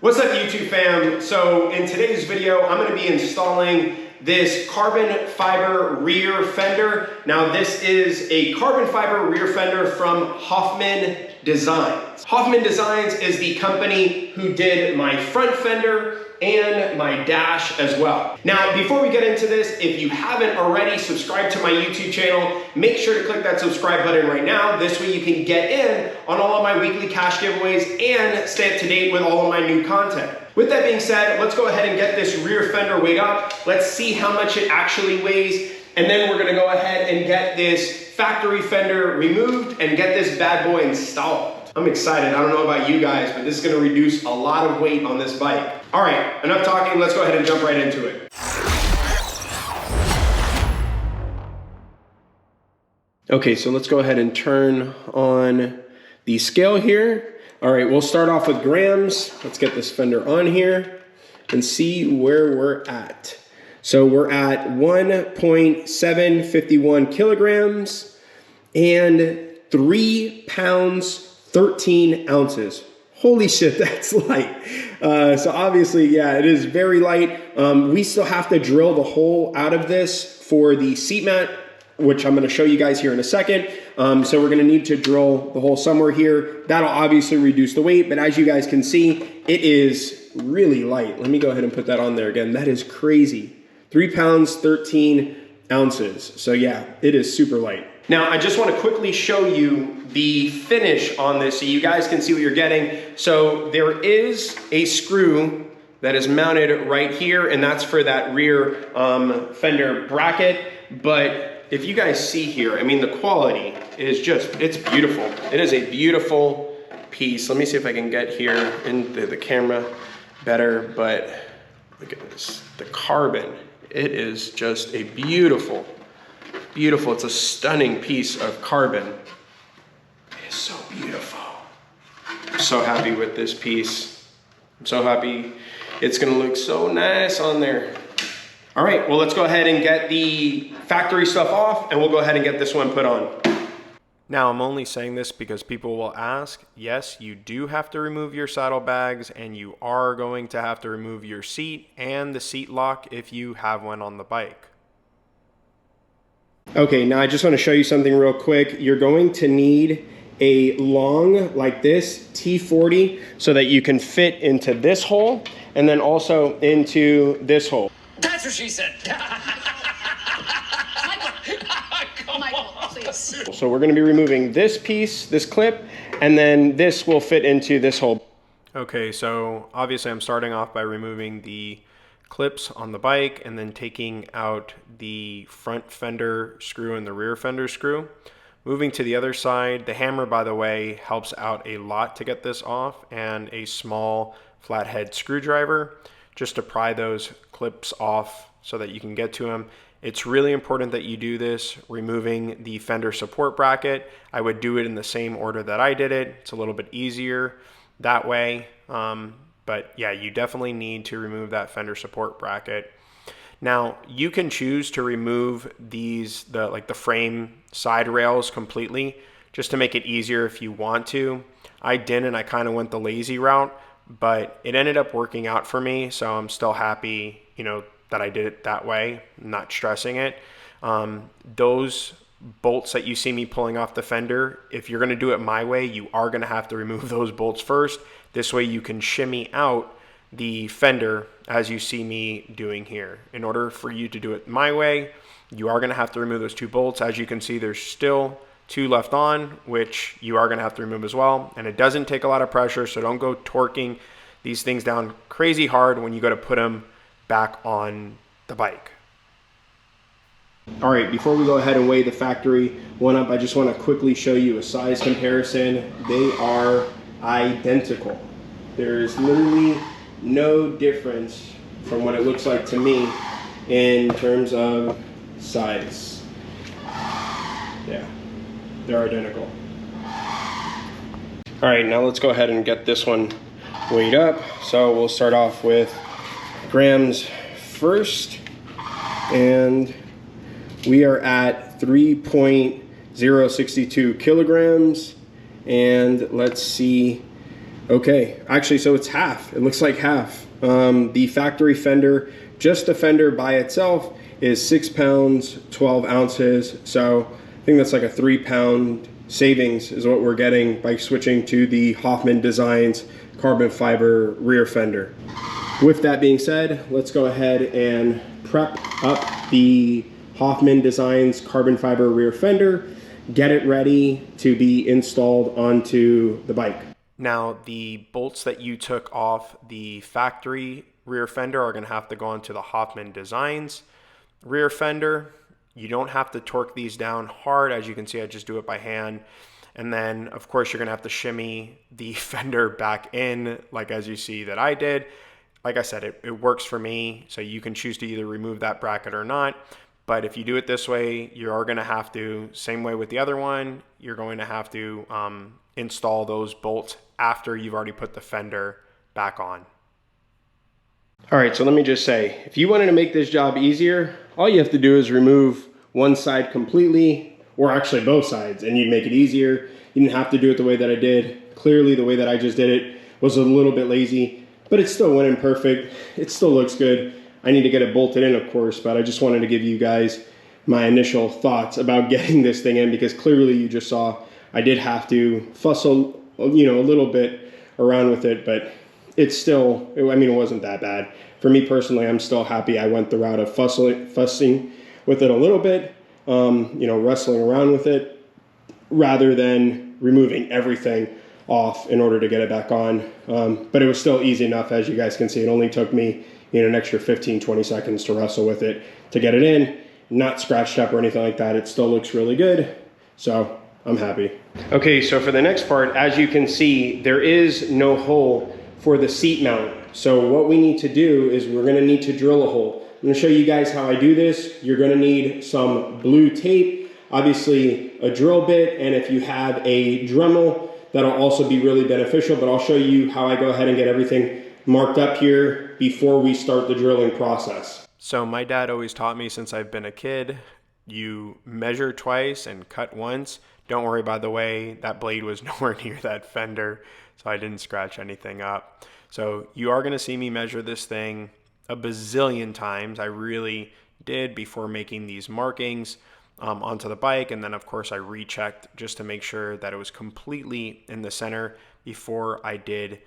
What's up YouTube fam? So in today's video, I'm gonna be installing this carbon fiber rear fender. Now this is a carbon fiber rear fender from Hofmann Designs. Hofmann Designs is the company who did my front fender and my dash as well. Now, before we get into this, if you haven't already subscribed to my YouTube channel, make sure to click that subscribe button right now. This way you can get in on all of my weekly cash giveaways and stay up to date with all of my new content. With that being said, let's go ahead and get this rear fender weighed up. Let's see how much it actually weighs. And then we're gonna go ahead and get this factory fender removed and get this bad boy installed. I'm excited. I don't know about you guys, but this is gonna reduce a lot of weight on this bike. All right, enough talking. Let's go ahead and jump right into it. Okay, so let's go ahead and turn on the scale here. All right, we'll start off with grams. Let's get this fender on here and see where we're at. So we're at 1.751 kilograms and 3 pounds, 13 ounces. Holy shit, that's light. So obviously, yeah, it is very light. We still have to drill the hole out of this for the seat mat, which I'm gonna show you guys here in a second. So we're gonna need to drill the hole somewhere here. That'll obviously reduce the weight, but as you guys can see, it is really light. Let me go ahead and put that on there again. That is crazy. 3 pounds, 13 ounces. So yeah, it is super light. Now, I just want to quickly show you the finish on this so you guys can see what you're getting. So there is a screw that is mounted right here, and that's for that rear fender bracket. But if you guys see here, I mean, the quality is just, it's beautiful. It is a beautiful piece. Let me see if I can get here into the camera better, but look at this, the carbon. It is just a beautiful, beautiful, it's a stunning piece of carbon. It is so beautiful. I'm so happy with this piece. I'm so happy. It's gonna look so nice on there. All right, well, let's go ahead and get the factory stuff off and we'll go ahead and get this one put on. Now, I'm only saying this because people will ask, yes, you do have to remove your saddlebags and you are going to have to remove your seat and the seat lock if you have one on the bike. Okay, now I just want to show you something real quick. You're going to need a long, like this, T40, so that you can fit into this hole and then also into this hole. That's what she said. Michael, please. So we're going to be removing this piece, this clip, and then this will fit into this hole. Okay, so obviously I'm starting off by removing the clips on the bike and then taking out the front fender screw and the rear fender screw. Moving to the other side, the hammer, by the way, helps out a lot to get this off, and a small flathead screwdriver just to pry those clips off so that you can get to them. It's really important that you do this, removing the fender support bracket. I would do it in the same order that I did it. It's a little bit easier that way. But yeah, you definitely need to remove that fender support bracket. Now, you can choose to remove these, the frame side rails completely, just to make it easier if you want to. I didn't, I kind of went the lazy route, but it ended up working out for me, so I'm still happy, you know, that I did it that way, not stressing it. Those bolts that you see me pulling off the fender, if you're gonna do it my way, you are gonna have to remove those bolts first. This way you can shimmy out the fender as you see me doing here. In order for you to do it my way, you are gonna have to remove those 2 bolts. As you can see, there's still 2 left on, which you are gonna have to remove as well. And it doesn't take a lot of pressure, so don't go torquing these things down crazy hard when you go to put them back on the bike. All right, before we go ahead and weigh the factory one up, I just want to quickly show you a size comparison. They are identical. There's literally no difference from what it looks like to me in terms of size. Yeah, they're identical. All right, now let's go ahead and get this one weighed up. So we'll start off with grams first, and we are at 3.062 kilograms, and let's see Okay, actually, so it's half. It looks like half. The factory fender, just the fender by itself, is 6 pounds, 12 ounces. So I think that's like a 3-pound savings is what we're getting by switching to the Hofmann Designs carbon fiber rear fender. With that being said, let's go ahead and prep up the Hofmann Designs carbon fiber rear fender, get it ready to be installed onto the bike. Now, the bolts that you took off the factory rear fender are going to have to go onto the Hofmann Designs rear fender. You don't have to torque these down hard. As you can see, I just do it by hand. And then, of course, you're going to have to shimmy the fender back in, like as you see that I did. Like I said, it works for me, so you can choose to either remove that bracket or not. But if you do it this way, you are going to have to, same way with the other one, you're going to have to install those bolts after you've already put the fender back on. All right, so let me just say, if you wanted to make this job easier, all you have to do is remove one side completely, or actually both sides, and you'd make it easier. You didn't have to do it the way that I did. Clearly, the way that I just did it was a little bit lazy, but it still went in perfect. It still looks good. I need to get it bolted in, of course, but I just wanted to give you guys my initial thoughts about getting this thing in, because clearly you just saw I did have to fuss a little bit around with it, but it's still, I mean, it wasn't that bad. For me personally, I'm still happy I went the route of fussing with it a little bit, wrestling around with it, rather than removing everything off in order to get it back on. But it was still easy enough, as you guys can see. It only took me an extra 15-20 seconds to wrestle with it to get it in. Not scratched up or anything like that. It still looks really good, so I'm happy. Okay, so for the next part, as you can see, there is no hole for the seat mount. So what we need to do is we're gonna need to drill a hole. I'm gonna show you guys how I do this. You're gonna need some blue tape, obviously a drill bit, and if you have a Dremel, that'll also be really beneficial, but I'll show you how I go ahead and get everything marked up here before we start the drilling process. So my dad always taught me since I've been a kid, you measure twice and cut once. Don't worry, by the way, that blade was nowhere near that fender, so I didn't scratch anything up. So you are gonna see me measure this thing a bazillion times. I really did before making these markings onto the bike. And then of course I rechecked just to make sure that it was completely in the center before I did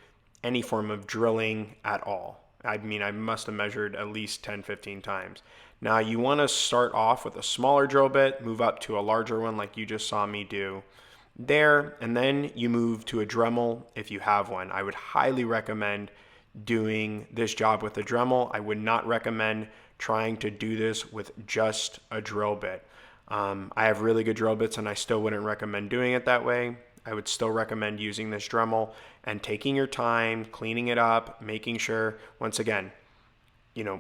any form of drilling at all. I mean, I must have measured at least 10-15 times. Now you want to start off with a smaller drill bit, move up to a larger one like you just saw me do there, and then you move to a Dremel if you have one. I would highly recommend doing this job with a Dremel. I would not recommend trying to do this with just a drill bit. I have really good drill bits and I still wouldn't recommend doing it that way. I would still recommend using this Dremel and taking your time, cleaning it up, making sure, once again,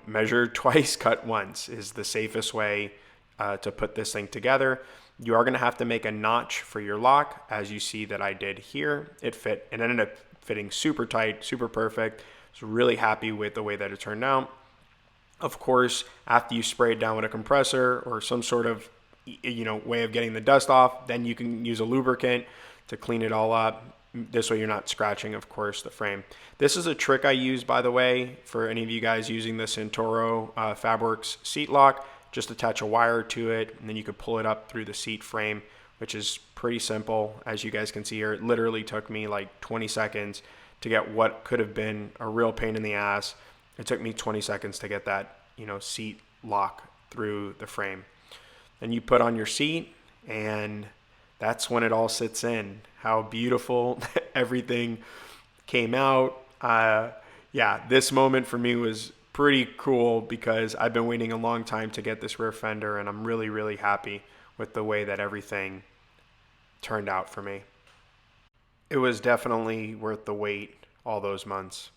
measure twice, cut once is the safest way to put this thing together. You are going to have to make a notch for your lock, as you see that I did here. It fit and ended up fitting super tight, super perfect. I was really happy with the way that it turned out. Of course, after you spray it down with a compressor or some sort of way of getting the dust off, then you can use a lubricant to clean it all up. This way you're not scratching, of course, the frame. This is a trick I use, by the way, for any of you guys using the Santoro Fabworks seat lock. Just attach a wire to it, and then you could pull it up through the seat frame, which is pretty simple. As you guys can see here, it literally took me like 20 seconds to get what could have been a real pain in the ass. It took me 20 seconds to get that, seat lock through the frame. Then you put on your seat, and that's when it all sits in. How beautiful everything came out. This moment for me was pretty cool because I've been waiting a long time to get this rear fender, and I'm really, really happy with the way that everything turned out for me. It was definitely worth the wait all those months.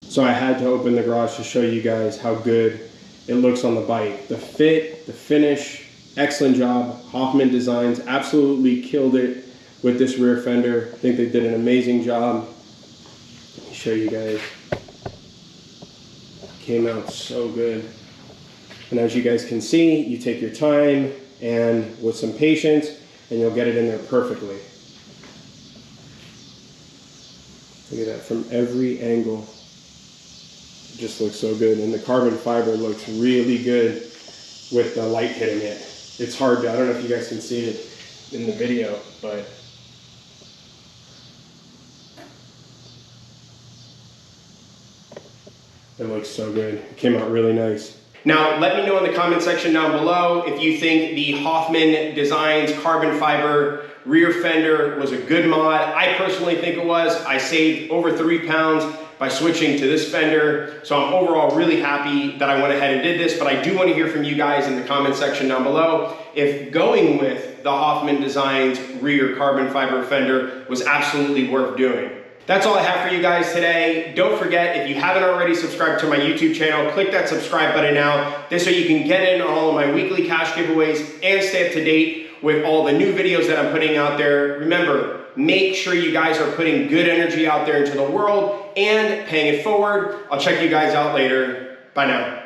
So I had to open the garage to show you guys how good it looks on the bike. The fit, the finish, excellent job. Hofmann Designs absolutely killed it with this rear fender. I think they did an amazing job. Let me show you guys. Came out so good. And as you guys can see, you take your time and with some patience, and you'll get it in there perfectly. Look at that, from every angle. It just looks so good, and the carbon fiber looks really good with the light hitting it. It's hard to, I don't know if you guys can see it in the video, but it looks so good. It came out really nice. Now, let me know in the comment section down below if you think the Hofmann Designs carbon fiber rear fender was a good mod. I personally think it was. I saved over 3 pounds by switching to this fender. So I'm overall really happy that I went ahead and did this, but I do want to hear from you guys in the comment section down below if going with the Hofmann Designs rear carbon fiber fender was absolutely worth doing. That's all I have for you guys today. Don't forget, if you haven't already subscribed to my YouTube channel, click that subscribe button now. This way you can get in on all of my weekly cash giveaways and stay up to date with all the new videos that I'm putting out there. Remember, make sure you guys are putting good energy out there into the world and paying it forward. I'll check you guys out later. Bye now.